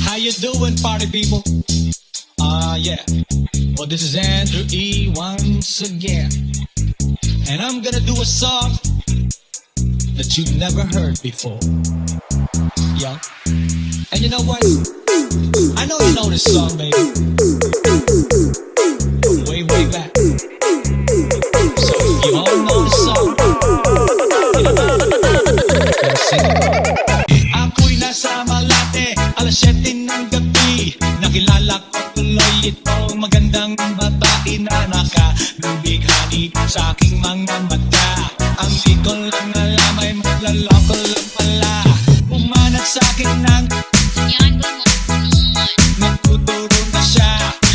How you doing, party people? Yeah. Well, this is Andrew E. once again. And I'm gonna do a song that you've never heard before. Yeah. And you know what? I know you know this song, baby. From way, way back. So if you all know the song, let's sing it. Ako'y nasa Malate, alas 7 ng gabi. Nakilala ko tuloy itong magandang babae na nakabighani sa aking mga mata. Ang di ko lang alam ay maglaloko lang pala. Umanat sa akin ng nagtuturo na siya.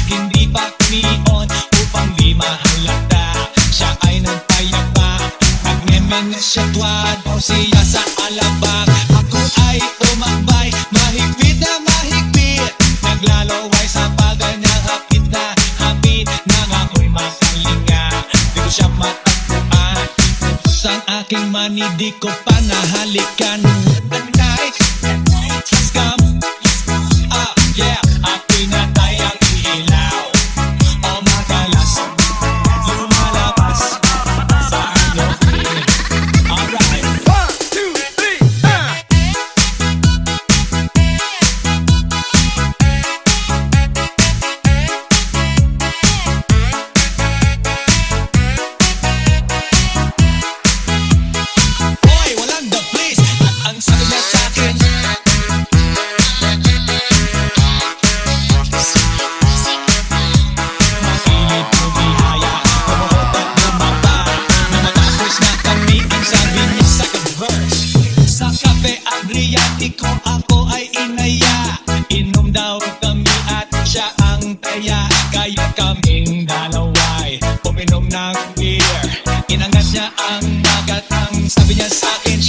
Hindi pa kumion upang di mahalata. Siya ay nagpayapa, nagmeme siya tuwad o siya sa alabang. Ako ay tumakbay, mahigpit na mahigpit. Naglalaway sa paganyang hapit na hapit. Nang ako'y makalinga, di ko siya matagpuan. Sa aking mani, di ko pa nahalikan. The night has come. Yeah, ako'y natayang ilaw. O madalas lumalabas sa akin. Alright. 1, 2, 3, Boy, walang the place. At ang sabi niya sa akin, makinig ko bihaya, lumuhod at lumaba. Na matapos na kami, ang sabi niya sa verse. Sa Cafe Adriatico ako ay inaya. Inom daw kami at siya ang taya. Kaya kaming dalaway uminom ng beer. Inangat niya ang nagat, ang sabi niya sa akin,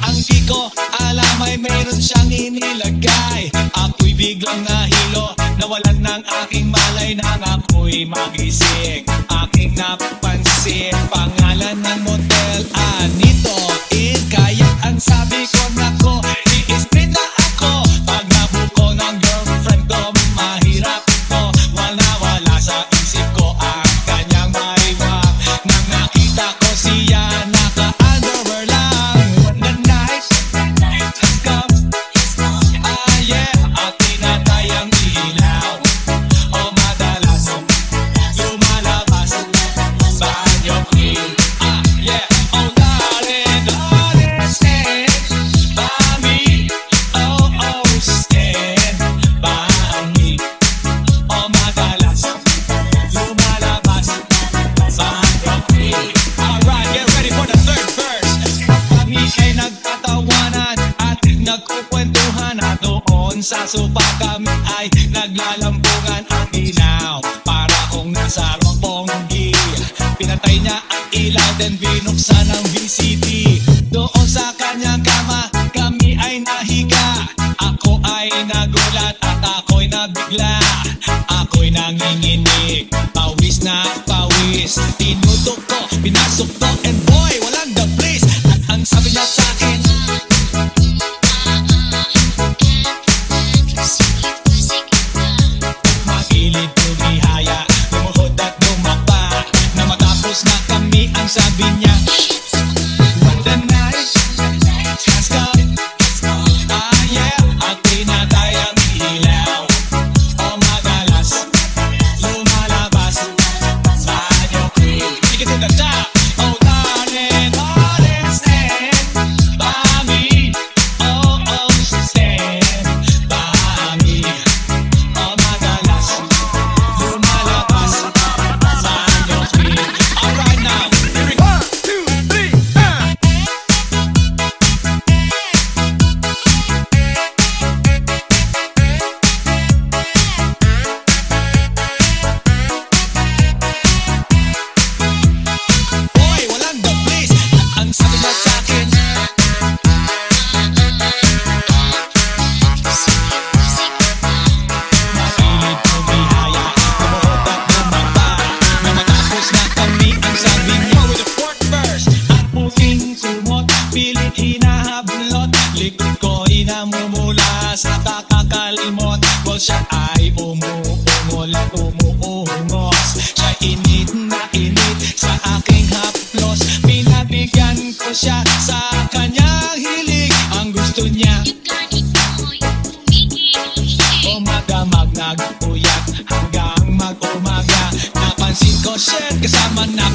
ang di ko alam ay mayroon siyang inilagay. Ako'y biglang nahilo, nawalan ng aking malay nang ako'y magising. Aking napansin, pangalan ng motel, Anito Inn. Kaya ang sabi ko, nako, i-split na ako. Pag nabuko ng girlfriend ko, mahirap ko. Wala sa isip ko ang kanyang maiwak. Nang nakita ko siya, naka-underwear lang. When the night has come, yeah, at tinatayang ilaw. O madalas lumalabas sa anyong queen. Yeah, oh darling, darling, stand by me. Oh, stand by me. O madalas lumalabas sa anyong queen. Alright, get ready for the third verse. Kami ay nagtatawanan at nagkukwentuhan, at doon sa sopa kami ay naglalampungan. Ang ilaw para kung nasa Roppongi. Pinatay niya ang ilaw, then binuksan ang VCD. Doon sa kanyang kama kami ay nahiga. Ako ay nagulat at ako'y nabigla. Ako'y nanginginig, pawis na pawis. Tinutok ko, pinasok ko, and boy, walang the place. At ang sabi niya sa akin, magilid tumihaya, lumuhod at lumapa. Na matapos na kami, ang sabi niya, when the night has come, yeah, at tinatayang ilaw. O madalas lumalabas sa anyong queen. siya ay umuungol at umuungos. Siya init na init sa aking haplos. Pinabigyan ko siya sa kanyang hilig. Ang gusto niya umaga nagpuyat hanggang mag-umaga. Napansin ko siya kasama na